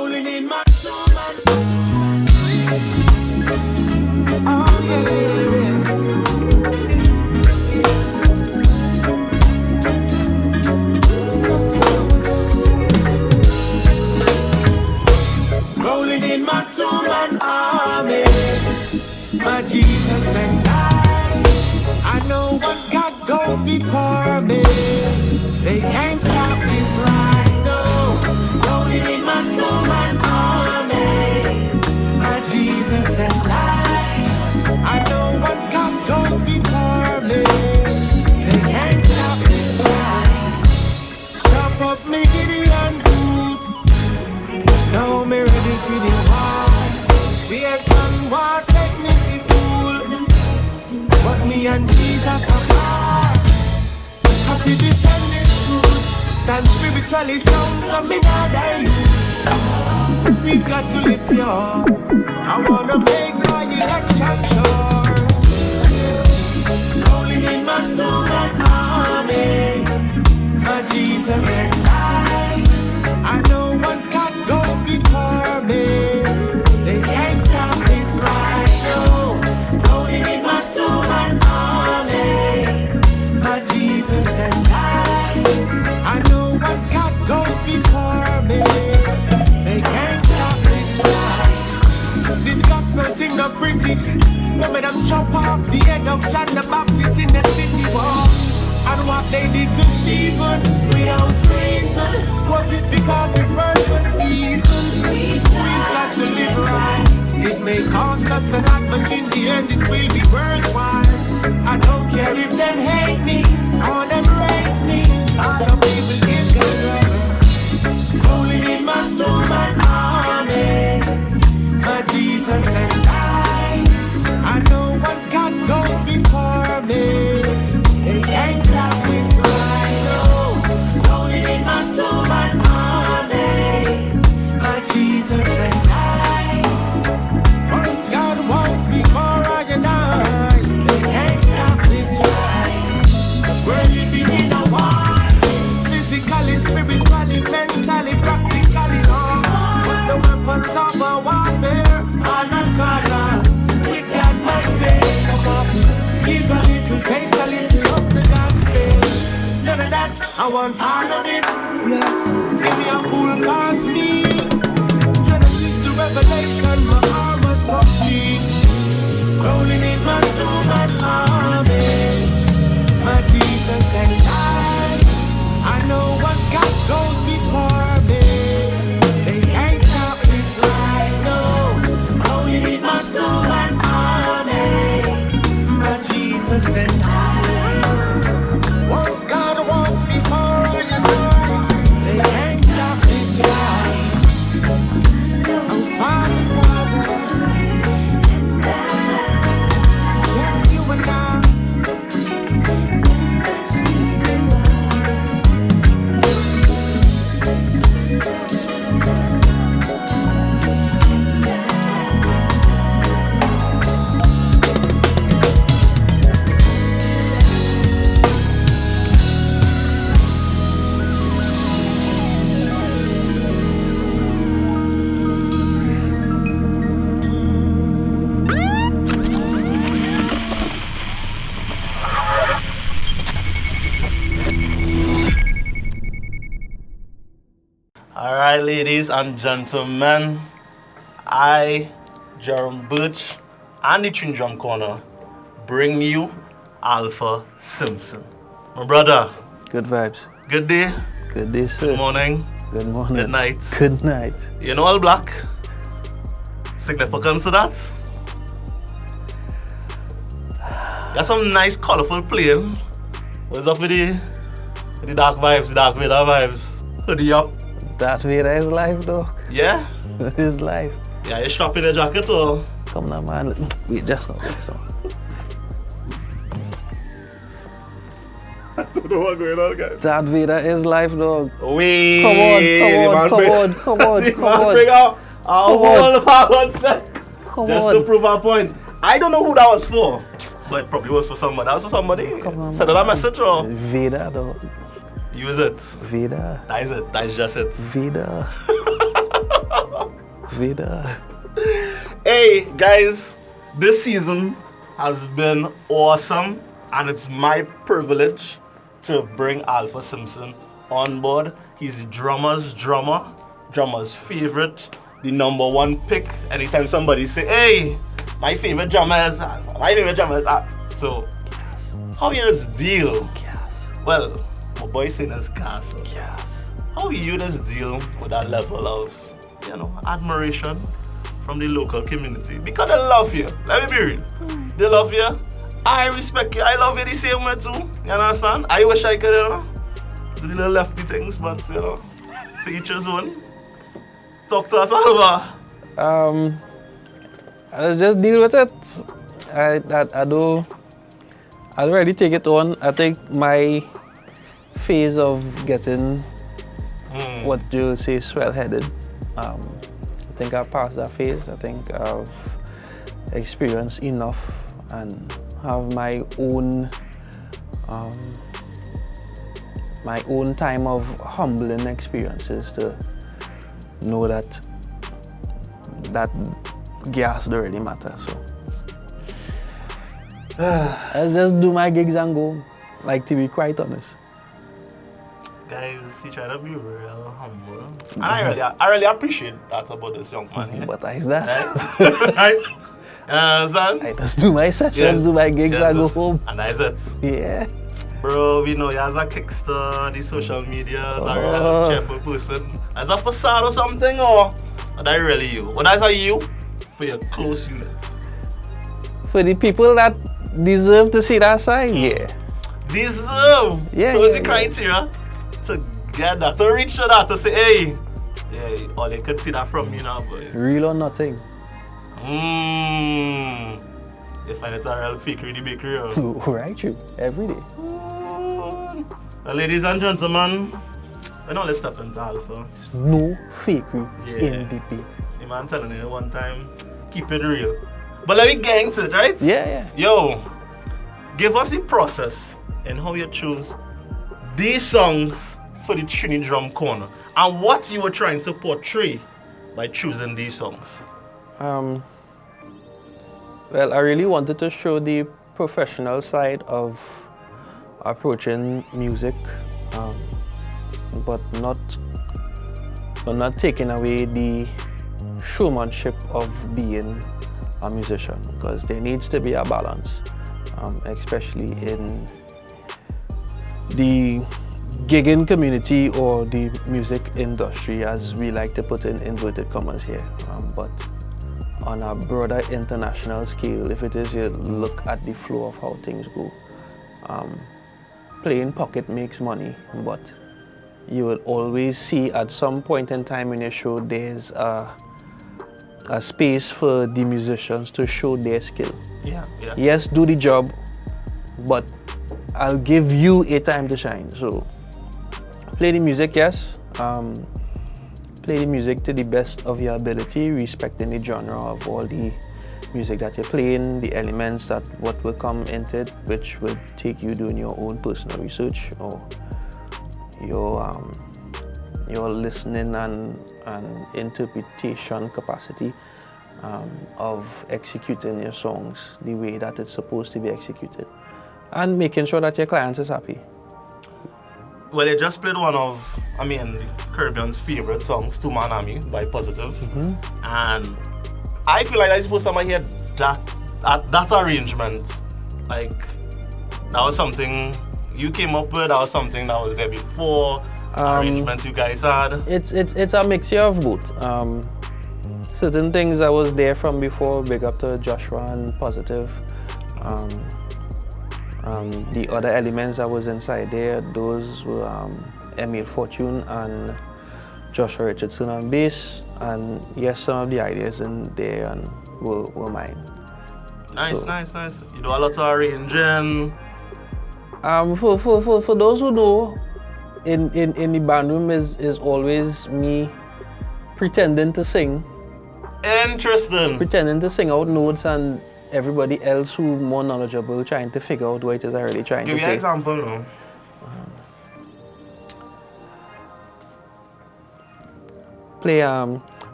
rolling in my soul, man. Oh yeah. Rolling in my two-man army, my Jesus and I know what God goes before me. They can't stop this ride, no. Rolling in my two-man army, my Jesus and I know what God goes before me. They can't stop this ride. Stop up me Gideon boot. Now me ready for the war. SZN1 take me to fool, but me and Jesus apart. Happy defend this truth. Stand spiritually sound, so me not die. We got to live pure. I wanna make my election sure. Rolling in my two-man army, my Jesus and I know once God goes before me. They can't stop this ride, no. Rolling in my two-man army, my Jesus and I know once God goes before me. They can't stop this ride. This gospel thing not pretty. No me them chop off the head of John the Baptist in the city wall. And what they did to Stephen without reason. Was it because his words were seasoned? We've got to live right. It may cost us a lot, but in the end it will be worthwhile. I don't care if they hate me or them rate me. All the people give God love. Rolling in my two-man army, my Jesus and I know once God goes before me. They can't stop this ride, no. Rolling in my two-man army, my Jesus and once God walks before I and I, they can't stop this ride. We're living in a war, physically, spiritually, mentally, practically, no. But the weapons of our warfare are not carnal. With that my faith come up, give a little taste, a little of the gospel. None of that, I want all of it. Yes, give me a full course meal. Genesis to Revelation, my armor's complete. Rolling in my two-man army, my Jesus and I know what God goes before me. They can't stop this ride, no. Rolling in my two-man army, my Jesus and once God walks before I and they can't stop this ride. Oh, Father, yes, you and I. Alright, ladies and gentlemen, I, Jerome Birch, and the Trini Drum Corner bring you Alpha Simpson. My brother. Good vibes. Good day. Good day, sir. Good morning. Good morning. Good night. Good night. You know all black? Significance of that? Got some nice colorful plane. What's up with the dark vibes, the dark Vader vibes? Hoodie up. That Vader is life, dog. Yeah? It is life. Yeah, you strapping the jacket or? Come now, man. Wait, just not this one. I don't know what's going on, guys. That Vader is life, dog. Wait, Come on. Bring out a whole power set. Just to prove our point. I don't know who that was for, but it probably was for somebody. That was for somebody. Send that message or? Vader, dog. Use it. Vader. That is it. That is just it. Vader. Vida. Hey guys, this season has been awesome, and it's my privilege to bring Alpha Simpson on board. He's the drummer's drummer, drummer's favorite, the #1 pick. Anytime somebody say, "Hey, my favorite drummer is Alpha, my favorite drummer is Alpha." So, how you just deal? Yes. Well, my boy saying is gas. So Yes. how you just deal with that level of, admiration from the local community? Because they love you. Let me be real. They love you. I respect you. I love you the same way too. You understand? I wish I could, do the little lefty things, but to each his own. Talk to us, Alva. I'll just deal with it. I don't really take it on. I think my phase of getting what you'll say swell-headed, I think I've passed that phase. I think I've experienced enough and have my own time of humbling experiences to know that gas don't really matter. So I'll just do my gigs and go, like, to be quite honest. Guys, you try to be real humble. And I really appreciate that about this young man here. But is that? Right? Understand? I just do my sessions, do my gigs, and go home. And that's it. Yeah. Bro, we know you as a kickster on the social media, as a real cheerful person. As a facade or something, or that really you? What is you for your close unit? For the people that deserve to see that side, yeah. Deserve? Yeah. So what's the criteria to get that, to reach to that, to say, hey, yeah, all they could see that from you now, boy. Real or nothing. You find it's a real fakery in the bakery, or? Right, true. Every day. Well, ladies and gentlemen, we know let's step into Alpha. There's no fakery in the bakery. The man telling you one time, keep it real. But let me get into it, right? Yeah. Yo, give us the process and how you choose these songs for the Trini Drum Corner, and what you were trying to portray by choosing these songs. Well, I really wanted to show the professional side of approaching music, but not taking away the showmanship of being a musician, because there needs to be a balance, especially in the gigging community or the music industry, as we like to put in inverted commas here. But on a broader international scale, if it is you look at the flow of how things go, playing pocket makes money, but you will always see at some point in time in your show there's a space for the musicians to show their skill. Yeah. Yes, do the job, but I'll give you a time to shine. So play the music, yes. Play the music to the best of your ability, respecting the genre of all the music that you're playing, the elements that what will come into it, which will take you doing your own personal research or your listening and interpretation capacity of executing your songs the way that it's supposed to be executed, and making sure that your client is happy. Well, you just played one of, the Caribbean's favorite songs, "To Manami" by Positive. And I feel like that's the first time I hear that arrangement. Like, that was something you came up with, that was something that was there before, arrangement you guys had. It's a mixture of both. Certain things that was there from before, big up to Joshua and Positive. The other elements that was inside there, those were Emil Fortune and Joshua Richardson on bass, and yes, some of the ideas in there and were mine. Nice. You do a lot of arranging. For those who know, in the band room is always me pretending to sing. Interesting. Pretending to sing out notes, and everybody else who more knowledgeable trying to figure out what it is I really trying to say. Give me an example now. Play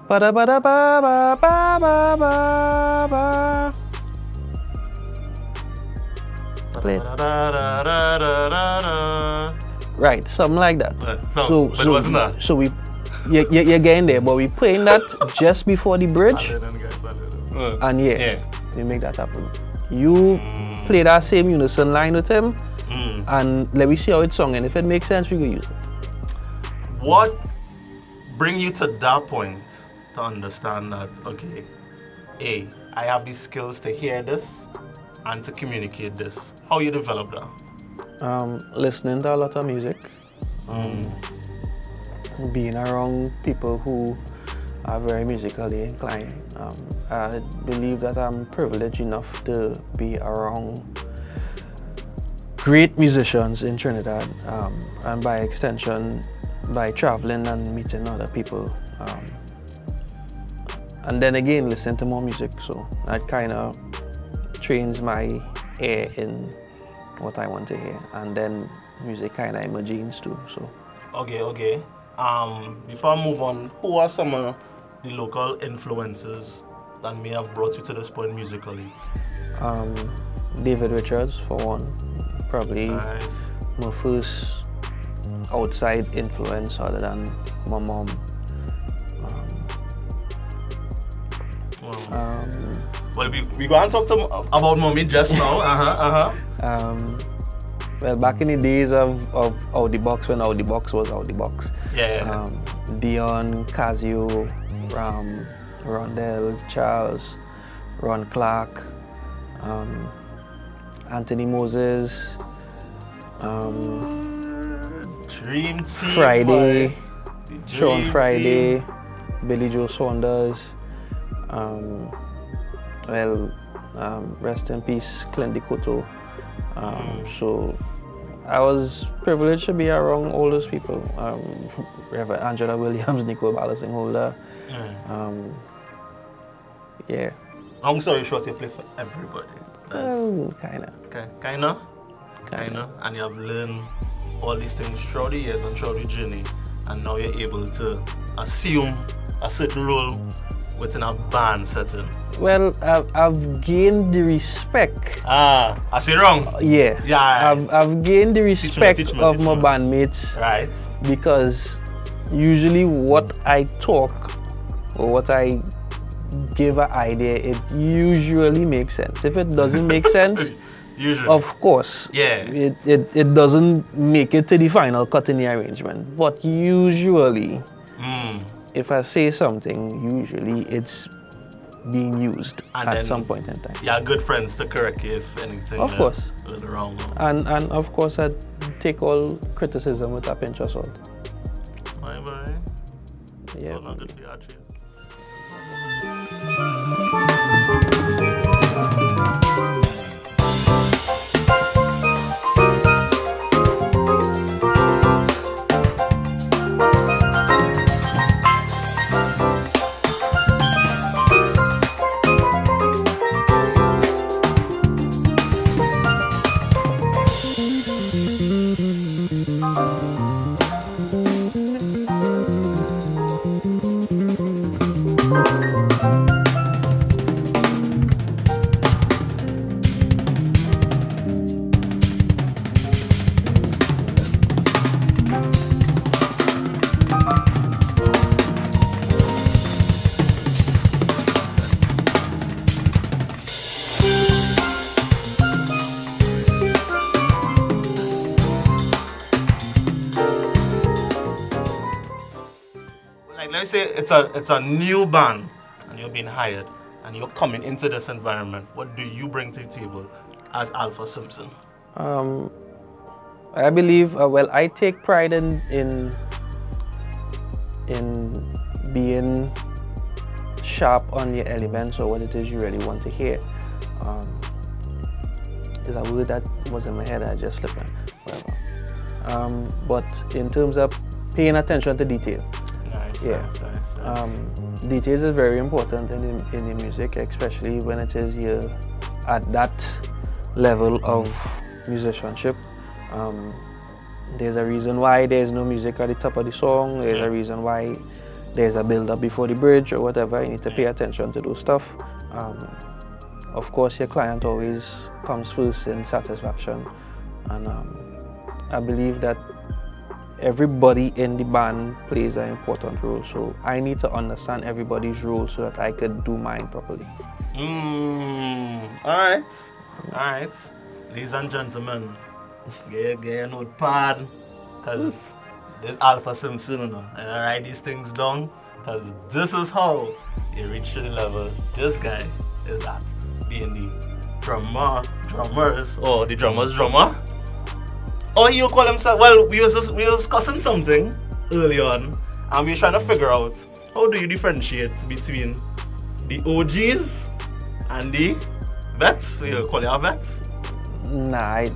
Ba da ba da ba ba ba ba ba ba. Play it. Right, something like that. But it wasn't that. So you're getting there, but we playing that just before the bridge, and we make that happen. You play that same unison line with him, and let me see how it's sung, and if it makes sense, we can use it. What bring you to that point to understand that, okay, I have the skills to hear this and to communicate this? How you develop that? Listening to a lot of music, being around people who are very musically inclined. I believe that I'm privileged enough to be around great musicians in Trinidad, and by extension, by traveling and meeting other people. And then again, listen to more music, so that kind of trains my ear in what I want to hear, and then music kind of emerges too. So. Okay. Before I move on, who are some of the local influences that may have brought you to this point musically? David Richards for one, probably Nice. my first outside influence other than my mom. Well, we going to talk about mommy just now. Well, back in the days of Out the Box, when Out the Box was Out the Box. Yeah. Dion, Casio, Rondell, Charles, Ron Clark, Anthony Moses, Dream Team. Friday, boy. The Sean Dream Friday, Team. Billy Joe Saunders, rest in peace, Clint DeCoto. So I was privileged to be around all those people. Reverend Angela Williams, Nicole Ballasing Holder. Yeah. Long story short, you play for everybody. Kinda. Kinda. And you have learned all these things throughout the years and throughout the journey, and now you're able to assume a certain role within a band setting. Well, I've gained the respect. I say wrong. Yeah. I've gained the respect Teach me. of my bandmates. Right. Because usually what I talk or what I give an idea, it usually makes sense. If it doesn't make sense, Usually. of course, it doesn't make it to the final cut in the arrangement. But usually, if I say something, usually it's being used And at some point in time. Yeah, good friends to correct you if anything. Of course. A little wrong. And of course, I take all criticism with a pinch of salt. Bye. Yeah. So not good for your trees. Let's say it's a new band and you're being hired and you're coming into this environment. What do you bring to the table as Alpha Simpson? I believe, I take pride in being sharp on your elements or what it is you really want to hear. There's a word that was in my head, I just slipped on, whatever. But in terms of paying attention to detail. Nice. Details is very important in the music, especially when it is you're at that level of musicianship. There's a reason why there's no music at the top of the song. There's a reason why there's a build up before the bridge or whatever, you need to pay attention to those stuff. Of course, your client always comes first in satisfaction, and I believe that everybody in the band plays an important role, so I need to understand everybody's role so that I could do mine properly. Alright. Ladies and gentlemen, get a notepad, because this Alpha Simpson, and I write these things down, because this is how you reach to the level this guy is at, being the drummers, or the drummer's drummer. Or he'll call himself, well, we was discussing something early on, and we were trying to figure out how do you differentiate between the OGs and the vets? We call it vets? Nah, I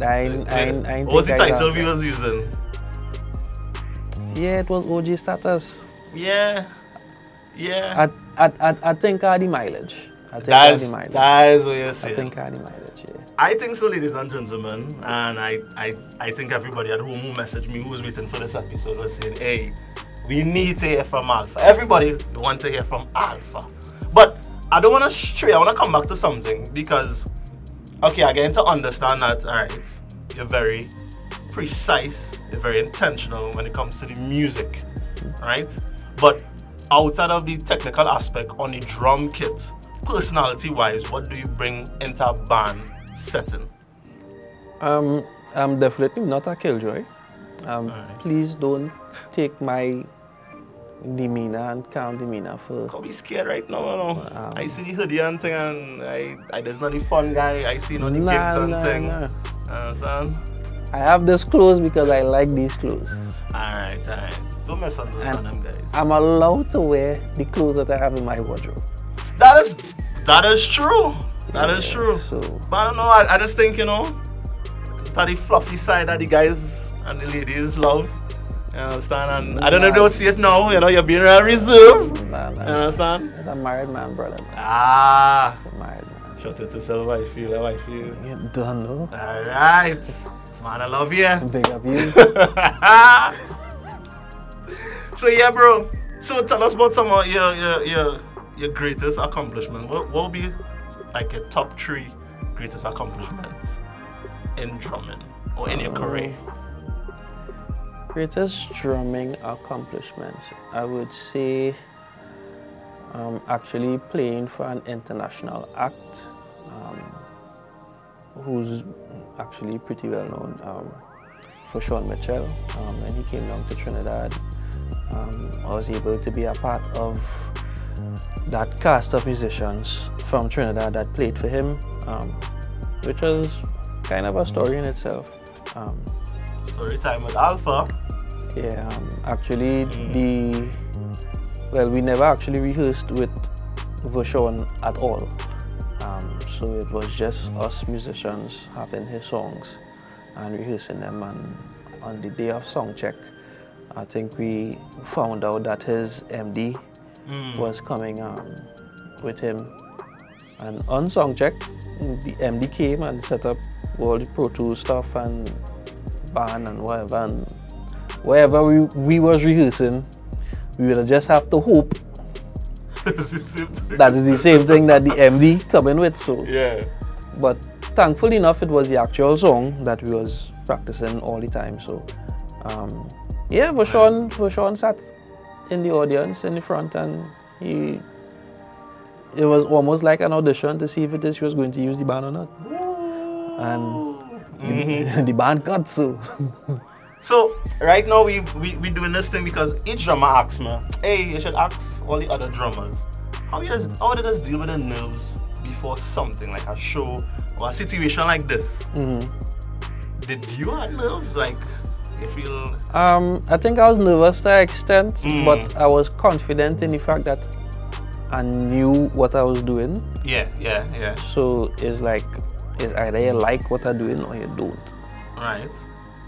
what was the title we was using? Yeah, it was OG status. Yeah. I think I had the mileage. That is what you're saying. I think I had the mileage, yeah. I think so, ladies and gentlemen, and I think everybody at home who messaged me, who was waiting for this episode, was saying, hey, we need to hear from Alpha. Everybody wants to hear from Alpha. But I don't want to stray. I want to come back to something because, okay, I get to understand that, all right, you're very precise, you're very intentional when it comes to the music, right? But outside of the technical aspect on the drum kit, personality-wise, what do you bring into a band setting? I'm definitely not a killjoy. Right. Please don't take my demeanor and calm demeanor for. Can't be scared right now. I see the hoodie and thing, and I there's not the fun guy. I see no the gigs and thing. Understand? I have this clothes because I like these clothes. Alright. Don't misunderstand them, guys. I'm allowed to wear the clothes that I have in my wardrobe. That is true. That is true. So, but I don't know. I just think, you know, that the fluffy side that the guys and the ladies love. You understand? And I don't know if they'll see it now. You know, you're being real reserved. You understand? I'm a married man, brother. Ah. I'm a married man. Shout out to yourself, how you feel. You don't know. Alright. Man, I love you. Big up you. So yeah, bro. So tell us about some of your greatest accomplishments. What will be like your top 3 greatest accomplishments in drumming or in your career? Greatest drumming accomplishments, I would say actually playing for an international act who's actually pretty well known, for Sean Mitchell. When he came down to Trinidad, I was able to be a part of that cast of musicians from Trinidad that played for him, which was kind of a story in itself. Story time with Alpha. Yeah, actually we never actually rehearsed with Vashon at all. So it was just us musicians having his songs and rehearsing them, and on the day of song check, I think we found out that his MD was coming with him, and on song check, the MD came and set up all the Pro Tools stuff and band and whatever, and wherever we was rehearsing, we would just have to hope that is the same thing that the MD coming with. So yeah. But thankfully enough, it was the actual song that we was practicing all the time. So yeah, Vashon sat in the audience in the front, and it was almost like an audition to see if he was going to use the band or not. And the band cut so. So right now we doing this thing because each drummer asks me, hey, you should ask all the other drummers, how did us deal with the nerves before something like a show or a situation like this? Did you have nerves? Like, you feel? I think I was nervous to an extent, but I was confident in the fact that I knew what I was doing. Yeah. So it's either you like what I'm doing or you don't. Right.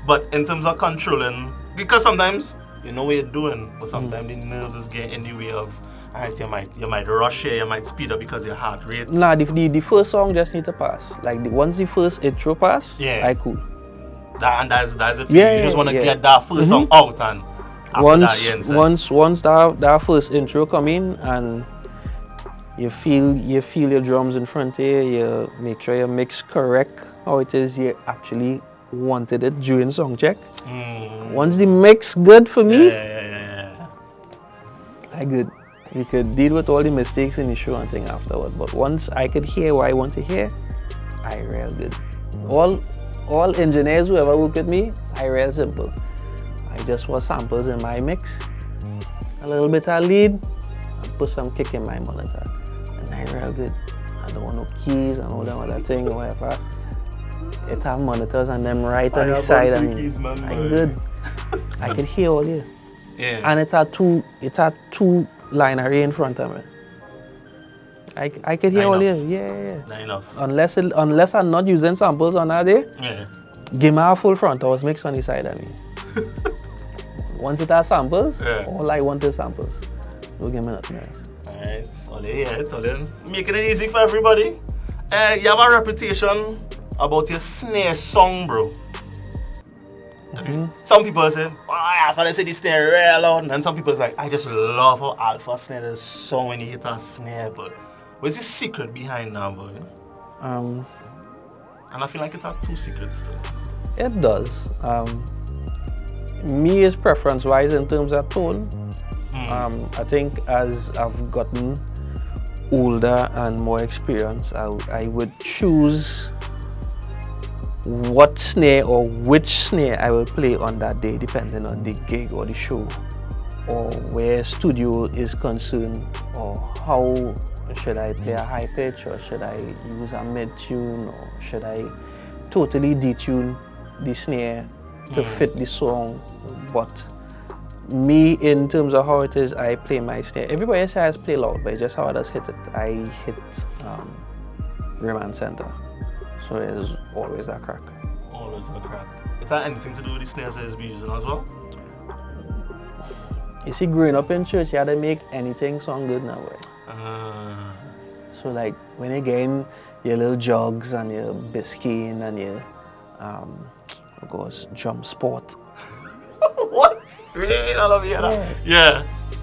But in terms of controlling, because sometimes you know what you're doing, but sometimes the nerves is getting in the way of, alright, you might rush here, you might speed up because your heart rate. Nah, the first song just need to pass. Like once the first intro pass, yeah, I cool. That's it. Yeah, you just want to yeah. get that first song out, and After that, you inside. once that first intro come in and you feel your drums in front of you, you make sure you mix correct how it is you actually wanted it during song check. Once the mix good for me, I good. We could deal with all the mistakes in the show and thing afterward. But once I could hear what I want to hear, I real good. All engineers who ever work with me, I real simple. I just want samples in my mix, a little bit of lead, and put some kick in my monitor. And I real good. I don't want no keys and all that other thing or whatever. It have monitors and them right on the side of me. I'm good. I can hear all you. Yeah. And it had two line array in front of me. I could hear all you. Yeah. Not enough. Unless I'm not using samples on that day, give me a full front house mix on the side of me. Once it has samples, all I want is samples. Don't give me nothing else. Alright, all in. Making it easy for everybody. You have a reputation about your snare song, bro. Some people say, I thought I said the snare real loud. And some people say, I just love how Alpha snare, there's so many hit a snare. But what's the secret behind that, boy? And I feel like it has two secrets though. It does. Me is preference-wise in terms of tone. I think as I've gotten older and more experience, I would choose what snare or which snare I will play on that day depending on the gig or the show or where studio is concerned, or how should I play a high pitch or should I use a mid tune or should I totally detune the snare to fit the song. But me, in terms of how it is I play my snare, everybody says play loud, but it's just how I just hit it. I hit rim and center. So it's always a crack. Always a crack. Is that anything to do with the snares that be using as well? You see, growing up in church, you had to make anything sound good now, right? So like when you get in your little jugs and your biscuit and your of course, drum sport. What? Really? I love you. Yeah.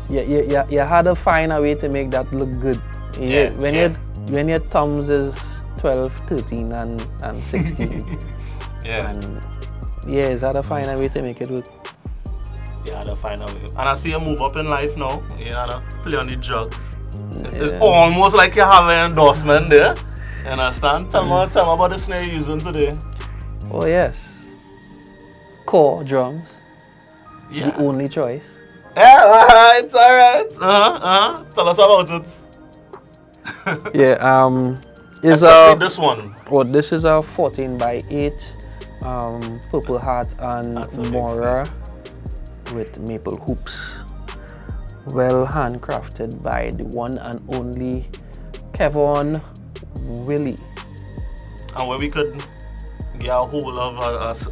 You had to find a way to make that look good. When your thumbs is 12, 13 and 16. And it's hard to find a way to make it work. You had to find a way. And I see you move up in life now. You had to play on the drugs. It's almost like you have an endorsement there. You understand? Tell me about the snare you're using today. Oh yes. Core drums. The only choice. Yeah, it's alright. Tell us about it. Is this one? Oh, this is a 14x8 Purple Heart and Mora with maple hoops. Well handcrafted by the one and only Kevon Willie. And where we could get a hold of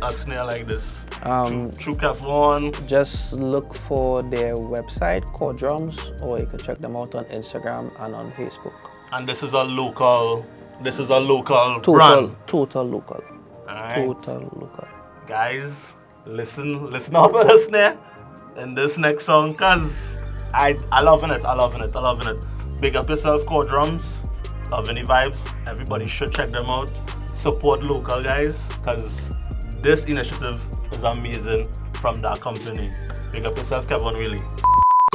a snare like this? Through Kevon. Just look for their website, Core Drums, or you can check them out on Instagram and on Facebook. And this is a local brand. Total local. Alright. Total local. Guys, listen up for the snare in this next song, cause I loving it. Big up yourself, Core Drums. Loving the vibes. Everybody should check them out. Support local guys, cause this initiative is amazing from that company. Big up yourself, Kevon Willie.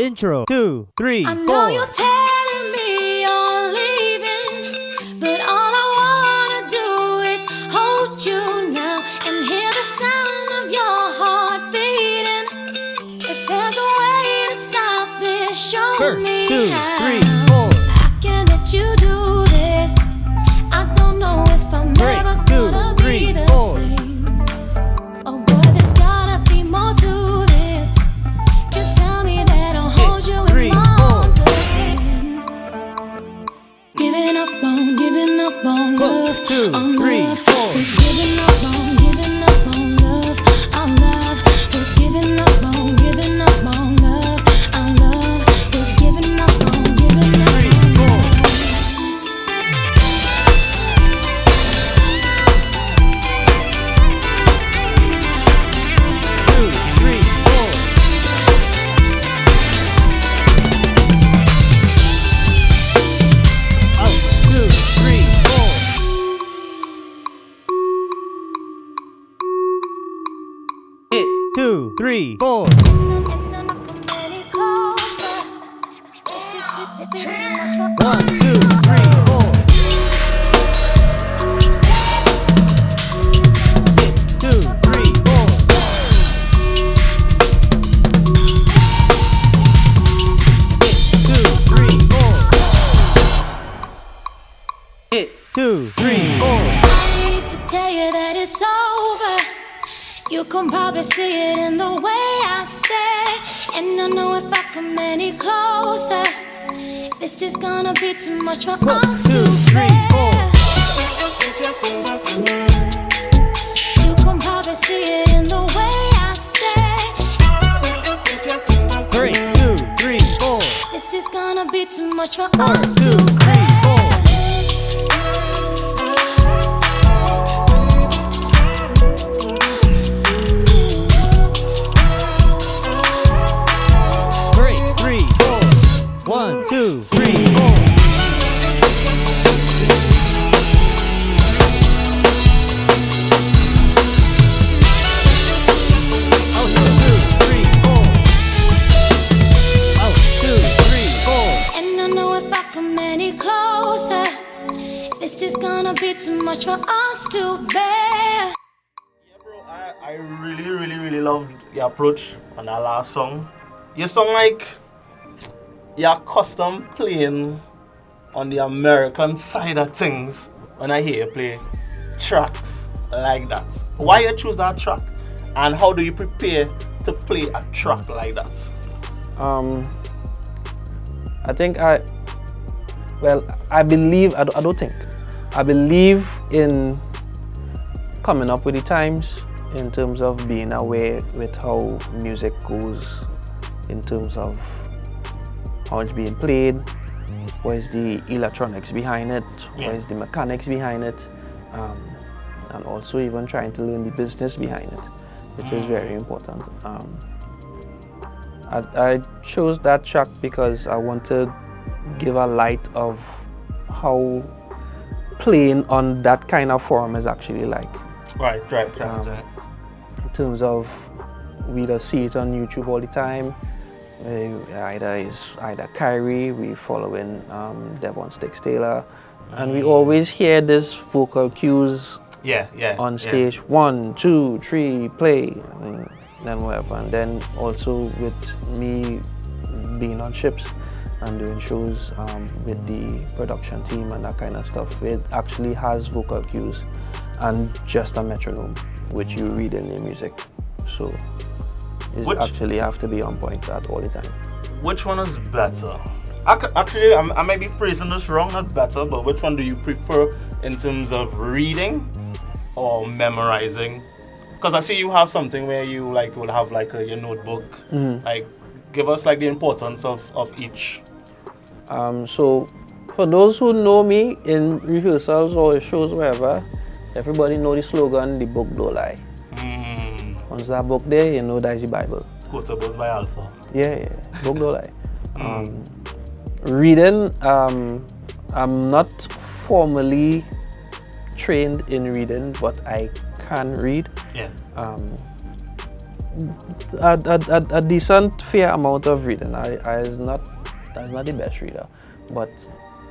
Intro 2, 3, 4. I know you're telling me you're leaving, but all I wanna do is hold you now and hear the sound of your heart beating. If there's a way to stop this, show First, me 2, how. 3, 4. I can let you do this. I don't know if I'm 3, ever 2, gonna 3, be the 4. same. Oh boy, there's gotta be more to this. Just tell me that I'll hold you in my arms again. Giving up on love, 1, 2, on 3, love. 4. We're giving up on love, on love. We're giving up on love, on love. We're giving up on love. 2, 3, 4. 2, 3, 4. One, two, three, four. 2, 3, 4. 2, 3, 4. 2, 3, 4. I need to tell you that it's over. You can probably see it in the way I stare. And I know if I come any closer, this is gonna be too much for us 2, to 3, 4. bear. You can probably see it in the way I stare. 3, 2, 3, 4. This is gonna be too much for 4, us 2, to 3, bear. 4. 3, 3, 4. 1, 2, 3, 4. 2, 3, 4. 2, 3, 4. And I know if I come any closer, this is gonna be too much for us to bear. Yeah, bro, I really loved your approach on that last song. You sound like you're custom playing on the American side of things when I hear you play tracks like that. Why you choose that track? And how do you prepare to play a track like that? I think I believe, I don't think. I believe in coming up with the times in terms of being aware with how music goes, in terms of how it's being played, what is the electronics behind it, what is the mechanics behind it, and also even trying to learn the business behind it, which is very important. I chose that track because I want to give a light of how playing on that kind of forum is actually like. Right. In terms of, we just see it on YouTube all the time. Either Kyrie, we following Devon Sticks Taylor, and we always hear this vocal cues on stage. 1, 2, 3, play, and then whatever. And then also with me being on ships and doing shows with the production team and that kind of stuff, it actually has vocal cues and just a metronome, which you read in the music. So you actually have to be on point at all the time. Which one is better? Actually, I might be phrasing this wrong, not better, but which one do you prefer in terms of reading or memorizing? Because I see you have something where you will have your notebook. Like, give us the importance of each. So for those who know me in rehearsals or shows, wherever, everybody know the slogan, the book don't lie. Once that book there, you know that's the Bible. Quotables by Alpha. Yeah, book don't lie. Reading, I'm not formally trained in reading, but I can read. Yeah. A decent fair amount of reading. I is not the best reader, but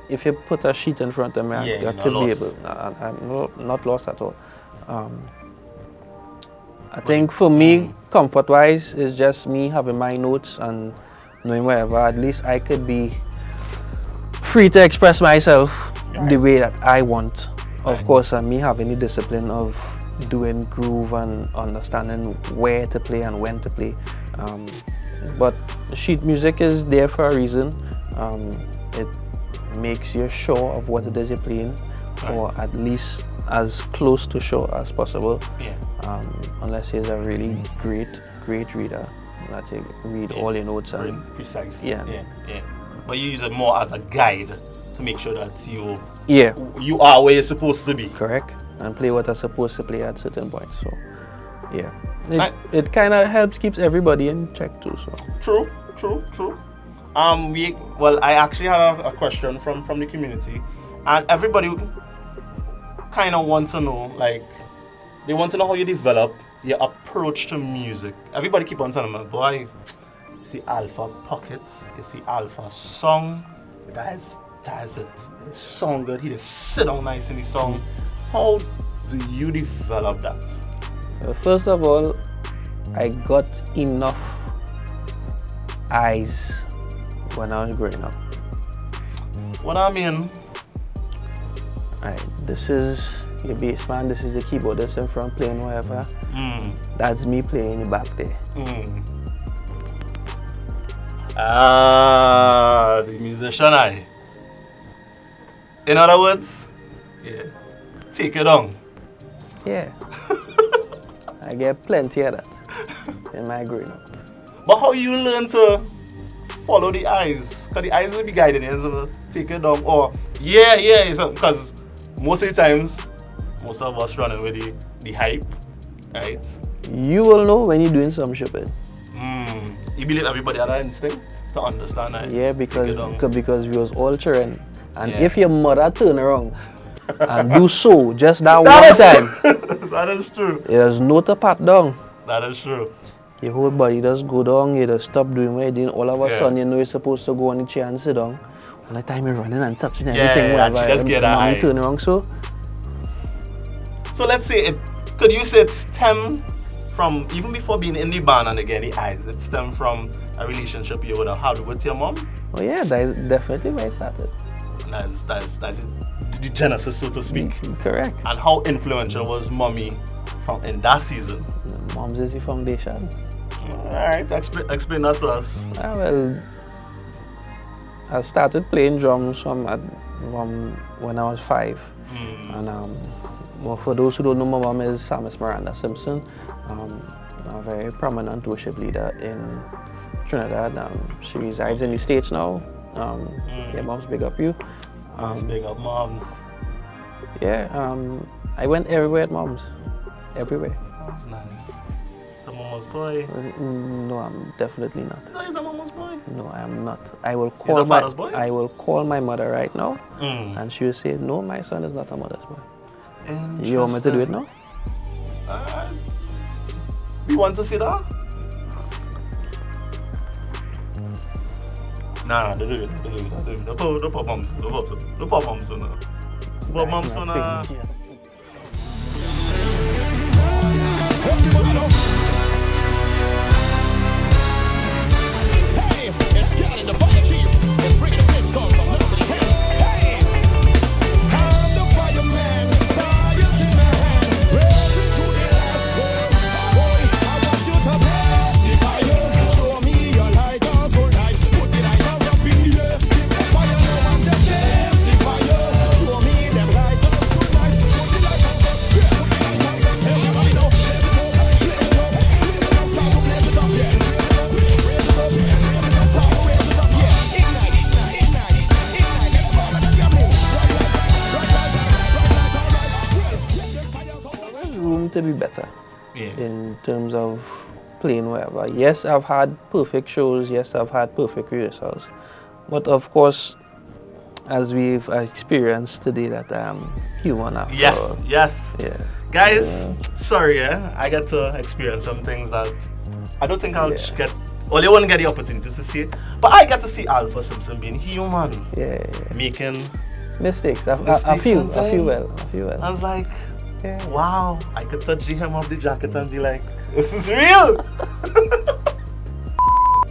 if you put a sheet in front of me, I could be able. I'm not lost at all. I think for me, comfort-wise, is just me having my notes and knowing wherever, at least I could be free to express myself the way that I want. Of course, and me having the discipline of doing groove and understanding where to play and when to play. But sheet music is there for a reason. It makes you sure of what it is you're playing, or at least as close to sure as possible. Unless he's a really great reader, that you read all your notes and very precise. Yeah. But you use it more as a guide to make sure that you are where you're supposed to be. Correct, and play what I'm supposed to play at certain points. So it kind of helps keeps everybody in check too. So True. I actually had a question from the community, and everybody kind of want to know, they want to know how you develop your approach to music. Everybody keep on telling me, boy, you see Alpha Pockets, you see Alpha Song, that's it. It sound good, he just sit down nice in the song. How do you develop that? First of all, I got enough eyes when I was growing up. What I mean? Right, this is your bass man, this is the keyboardist in front playing whatever. That's me playing in the back there. Ah, the musician I. In other words, yeah, take it on. Yeah. I get plenty of that in my growing up. But how you learn to follow the eyes? Because the eyes will be guiding you, so take it down. Or, because most of the times, most of us running with the hype, right? You will know when you're doing some shipping. You believe everybody had an instinct to understand that? Yeah, because we was all children. And Yeah. if your mother turn around and do so just that That one is time, that is true. there's no to pat down. That is true. Your whole body just go down, you just stop doing what you're doing. All of a Yeah. sudden, you know you're supposed to go on the chair and sit down. All the time you're running and touching Yeah, everything, yeah, whatever. just get that mommy high. turn around, so So let's say could you say it stemmed from, even before being in the band and again the eyes, it stemmed from a relationship you would have had with your mom? oh yeah, that is definitely where it started. That's the genesis, so to speak. Correct. And how influential was mommy from in that season? Mom's is the foundation. Alright, explain that to us. Well, I started playing drums from when I was 5. And well, for those who don't know, my mom is Miss Miranda Simpson, a very prominent worship leader in Trinidad. She resides in the States now. Yeah, mom's big up you. Big up mom. Yeah, I went everywhere at mom's. Everywhere. That's nice. The mama's boy. No, I'm definitely not. No, he's a mama's boy. No, I am not. I will He's a father's boy? I will call my mother right now, Mm. and she will say, "No, my son is not a mother's boy." Interesting. You want me to do it now? You want to see that? Nah, don't do it. Don't pop mums. Don't pop mums on her. Pop mums on her. Hey, it's Garner, the fire chief. It's bringing the flames come from north to the hill. Hey, I'm the fireman. Fire's in my hand. Raging through the light. Boy, I want you to bless the fire. Show me your light, so nice. Put the lighters up in the air. Fire, no one just bless the fire. Show me them lighters, so nice. Put the lighters up. Yeah, put the lighters up. Everybody know. Blaze it up, blaze it up, blaze it up, start to blaze it up, yeah. Raise it up, raise it up, start to raise it up, yeah. Ignite, ignite, ignite, ignite. Everybody let them know. Right, There's room to be better Yeah. in terms of playing wherever. Yes, I've had perfect shows. Yes, I've had perfect rehearsals. But of course, as we've experienced today, that I'm human after Yes, all. yes. Yeah. Guys, Yeah. sorry, I get to experience some things that I don't think I'll Yeah. get. Well, you won't get the opportunity to see it. But I get to see Alpha Simpson being human, Yeah. making. Mistakes. I Mistakes feel sometimes. well. I feel well. I was like, Yeah. wow, I could touch the hem of the jacket and be like, this is real.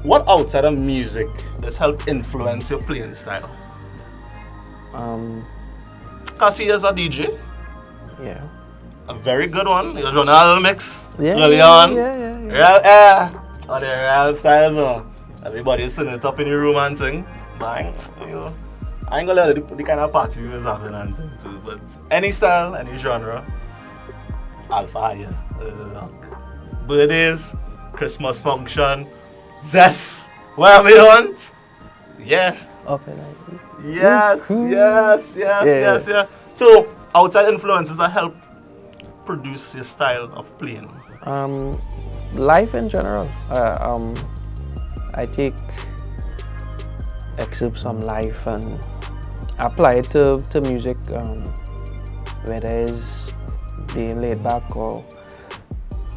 What outside of music has helped influence your playing style? Cause he is a DJ, Yeah. a very good one. He was running a little mix Yeah. early yeah, on. Yeah. Real air on the real style as well. Everybody is sitting it up in the room and thing. Bang. You know, I ain't gonna let the kind of party we was having and thing too. But any style, any genre, Alpha, yeah. Birthdays, Christmas function, zest, whatever you want. Yeah. Up and like. Yes, Ooh. yes. Yeah. So outside influences that help produce your style of playing. Life in general. I take excerpts from life and apply it to music, whether it's being laid back or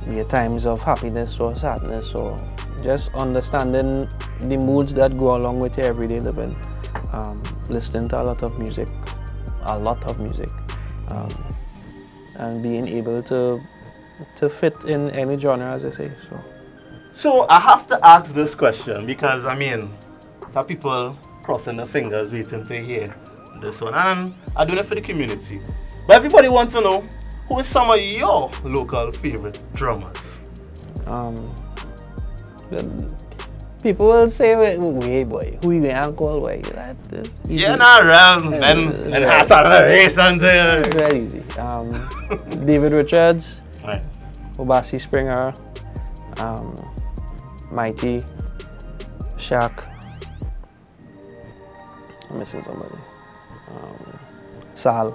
be at times of happiness or sadness, or just understanding the moods that go along with your everyday living. Listening to a lot of music, and being able to fit in any genre, as I say. So I have to ask this question because I mean, there are people crossing their fingers waiting to hear this one, and I'm doing it for the community. But everybody wants to know, who is some of your local favorite drummers? People will say, wait boy, who you gonna call? Why? This easy. Yeah, not real. Men has a race and It's very easy. David Richards, right. Obasi Springer, Mighty, Shaq. I'm missing somebody. Sal.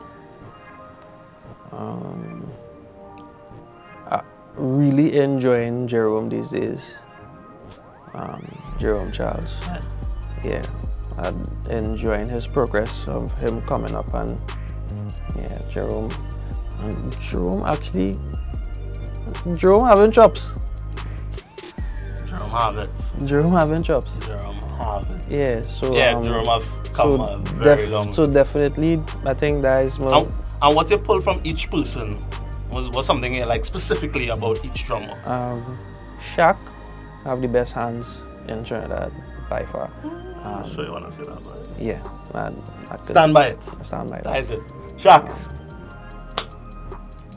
Really enjoying Jerome these days. Jerome Charles. Yeah. I'm enjoying his progress of him coming up, and yeah, Jerome having chops. Jerome having chops. Yeah, so Jerome have come a very long. So definitely, I think that is more. And what you pull from each person was something like specifically about each drummer. Shaq have the best hands in Trinidad by far. Sure you wanna say that, but yeah, man. Stand by it. Stand by it. That is it. Shaq.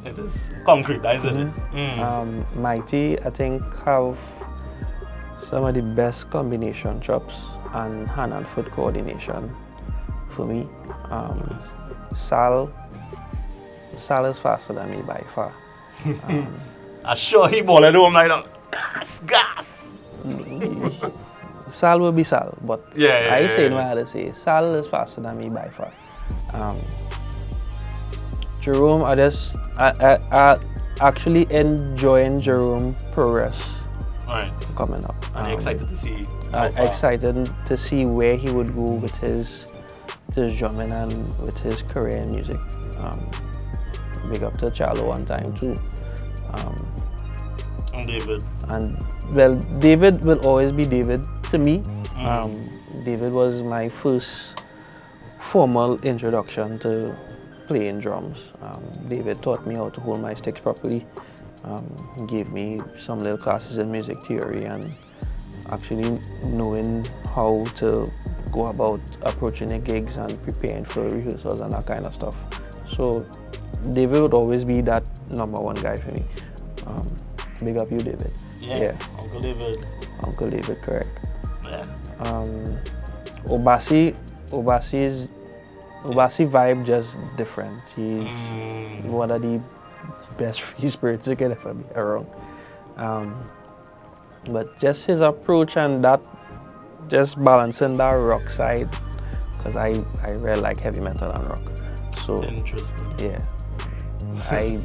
It is concrete. That is it. Mighty, I think, have some of the best combination chops and hand and foot coordination for me. Sal is faster than me by far. I'm sure he ball at home like that. Gas. Sal will be Sal, but I say no matter say. Sal is faster than me by far. Jerome, I actually enjoying Jerome progress. Right. Coming up. And excited to see. Excited to see where he would go with his drumming and with his career in music. Big up to Charlo one time too. And David. And well, David will always be David to me. David was my first formal introduction to playing drums. David taught me how to hold my sticks properly. Gave me some little classes in music theory and actually knowing how to go about approaching the gigs and preparing for rehearsals and that kind of stuff. So David would always be that #1 guy for me. Big up you, David. Yeah. Uncle David. Uncle David, correct. Yeah. Obasi vibe just different. He's one of the best free spirits you can ever be around. But just his approach and that, just balancing that rock side, because I really like heavy metal and rock. So interesting. Yeah, I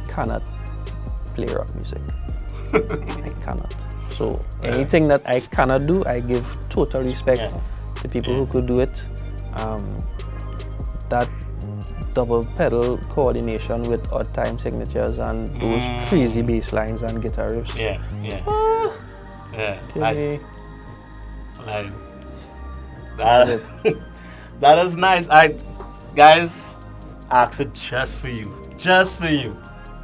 cannot play rock music. I cannot. So anything that I cannot do, I give total respect to people who could do it. That double pedal coordination with odd time signatures and those crazy bass lines and guitar riffs. That is nice. Guys, asked it just for you,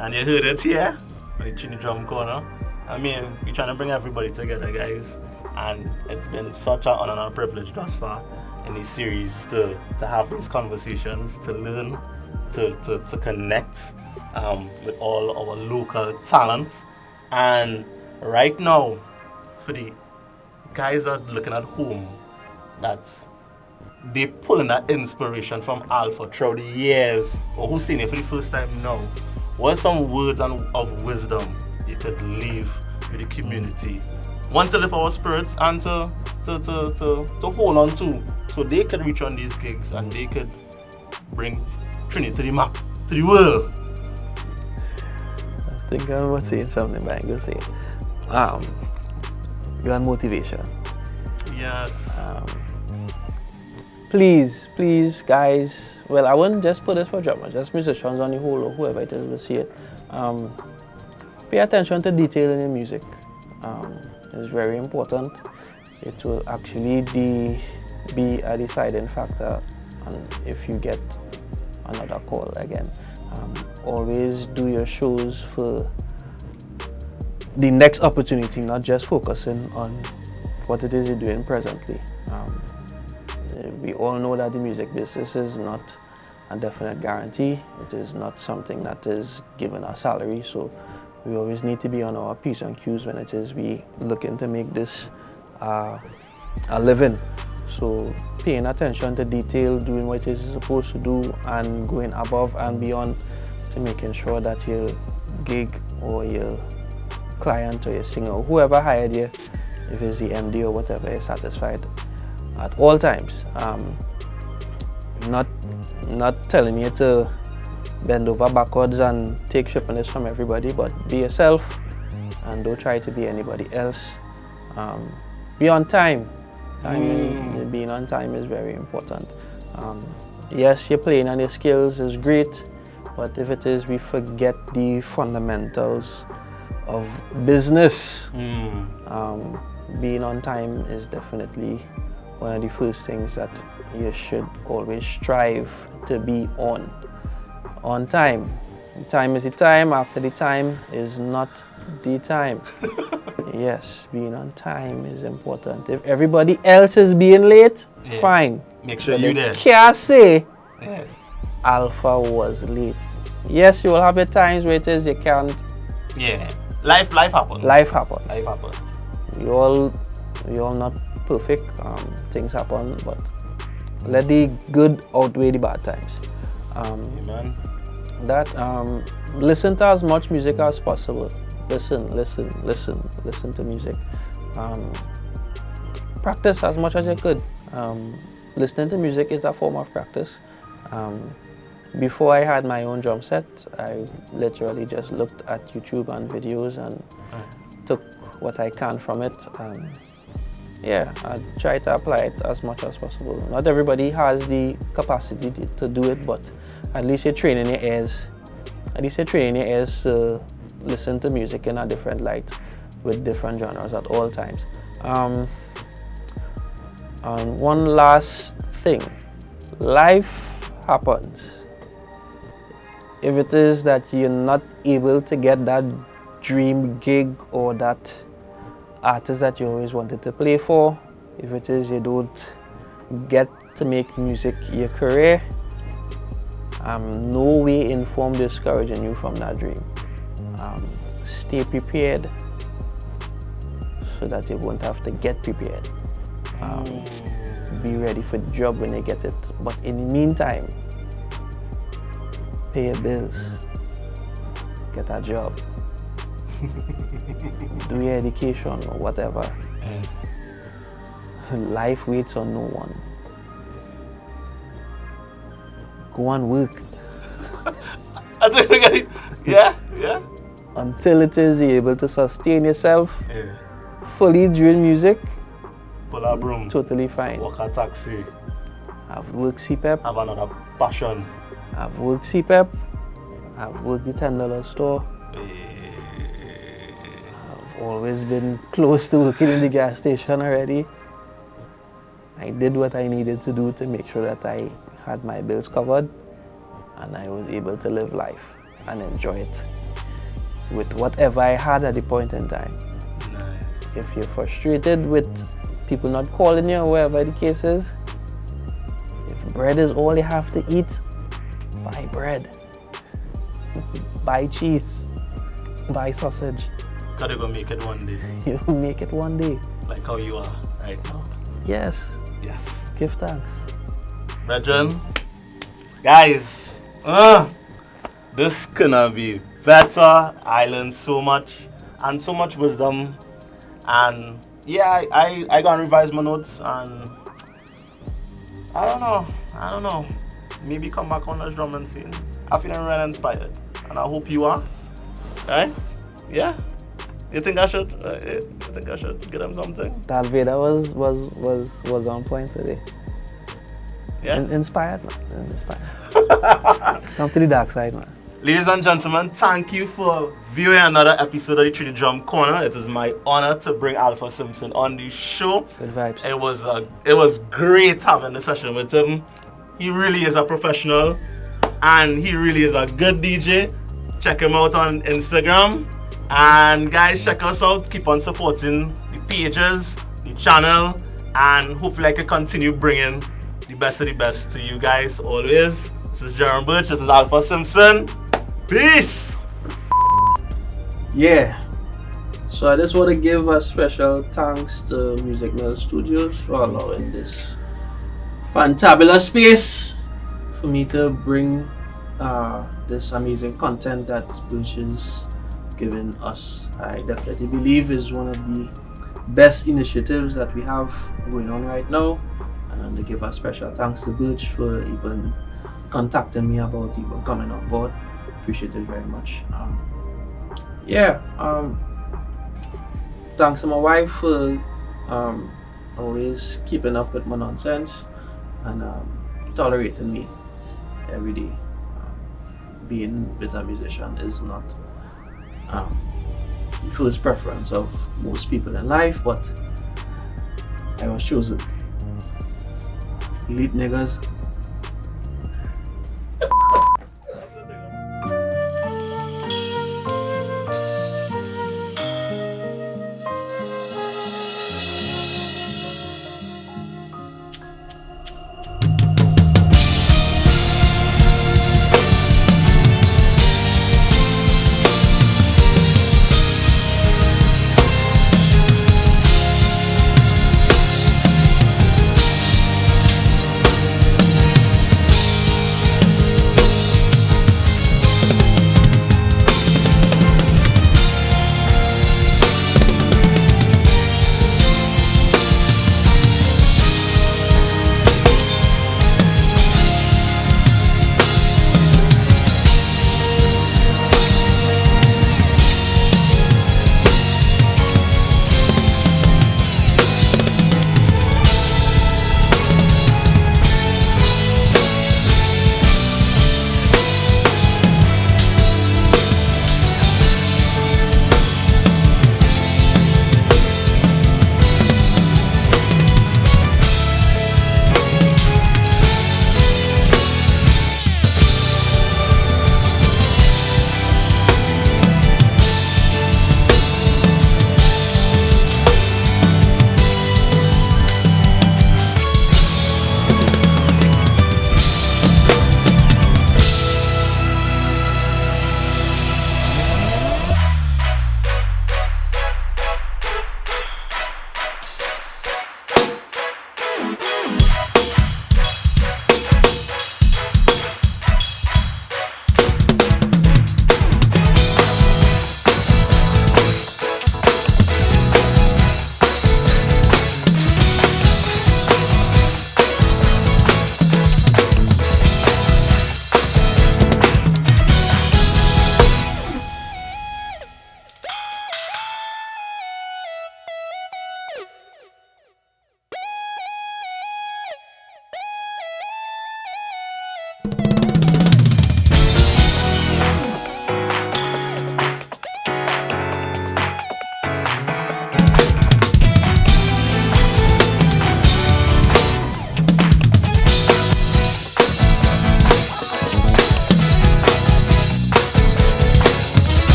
and you heard it here on the Trini Drum Corner. I mean, we're trying to bring everybody together, guys, and it's been such an honor and a privilege thus far in this series to have these conversations, to learn, to connect with all our local talent. And right now, for the guys that are looking at home, that's they pulling that inspiration from Alpha throughout the years, or who's seen it for the first time now. What are some words of wisdom you could leave with the community? One, to lift our spirits and to hold on to, so they could reach on these gigs and they could bring Trini to the map, to the world. I think I'm about saying something, but I'm going to say it. You want motivation. Yes. Please, guys. Well, I wouldn't just put this for drummers, just musicians on the whole or whoever it is will see it. pay attention to detail in your music. It's very important. It will actually be a deciding factor if you get another call again. Always do your shows for the next opportunity, not just focusing on what it is you're doing presently. We all know that the music business is not a definite guarantee. It is not something that is given a salary, so we always need to be on our P's and Q's when it is we looking to make this a living. So paying attention to detail, doing what it is you're supposed to do, and going above and beyond to making sure that your gig or your client or your singer or whoever hired you, if it's the MD or whatever, is satisfied at all times. Not telling you to bend over backwards and take shippiness from everybody, but be yourself and don't try to be anybody else. Be on time. Being on time is very important. Yes, you're playing on your skills is great, but if it is we forget the fundamentals of business, being on time is definitely one of the first things that you should always strive to be on time. The time is the time, after the time is not the time. Yes, being on time is important. If everybody else is being late, fine. Make sure But you're they there. can't say Alpha was late. Yes, you will have your times where it is you can't. Yeah. Life happens. Life happens. Life happens. We all not perfect. Things happen, but let the good outweigh the bad times. Amen. Listen to as much music as possible. Listen to music. Practice as much as you could. Listening to music is a form of practice. Before I had my own drum set, I literally just looked at YouTube and videos and took what I can from it. I try to apply it as much as possible. Not everybody has the capacity to do it, but at least you're training your ears. At least you're training your ears to listen to music in a different light with different genres at all times. And one last thing, life happens. If it is that you're not able to get that dream gig or that artist that you always wanted to play for, if it is you don't get to make music your career, I'm no way in form discouraging you from that dream. Stay prepared so that you won't have to get prepared. Be ready for the job when you get it. But in the meantime, pay your bills, get a job, do your education or whatever. Life waits on no one. Go and work. Yeah. Until it is you're able to sustain yourself fully doing music, Pull a broom. totally fine. Walk a taxi. I've worked CPEP, Have another passion. I've worked CPEP, I've worked the $10 store. I've always been close to working in the gas station already. I did what I needed to do to make sure that I had my bills covered and I was able to live life and enjoy it with whatever I had at the point in time. Nice. If you're frustrated with people not calling you or whatever the case is, if bread is all you have to eat, buy bread, buy cheese, buy sausage. Gotta go make it one day. You'll make it one day. Like how you are right now. Yes, Yes. give thanks. Brethren, guys, this gonna be better. I learned so much and so much wisdom, and yeah, I gonna revise my notes, and I don't know, maybe come back on the drumming scene. I feel really inspired, and I hope you are. Right? Yeah. You think I should? You think I should get him something? That Vader was on point today. Yeah. Inspired, man. Inspired. Come to the dark side, man. Ladies and gentlemen, thank you for viewing another episode of the Trini Drum Corner. It is my honor to bring Alpha Simpson on the show. Good vibes. It was great having the session with him. He really is a professional and he really is a good DJ. Check him out on Instagram. And guys, check us out. Keep on supporting the pages, the channel, and hopefully I can continue bringing the best of the best to you guys always. This is Jerome Birch. This is Alpha Simpson. Peace! Yeah. So I just want to give a special thanks to MusicMill Studios for allowing this fantabulous space for me to bring this amazing content that Birch is giving us. I definitely believe is one of the best initiatives that we have going on right now. And to give a special thanks to Birch for even contacting me about even coming on board. Appreciate it very much. Thanks to my wife for always keeping up with my nonsense and tolerating me every day. Being with a musician is not the first preference of most people in life, but I was chosen. Elite niggas.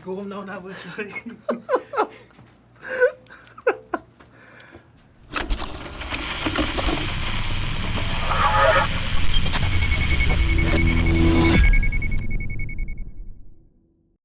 go home now, now, Birch.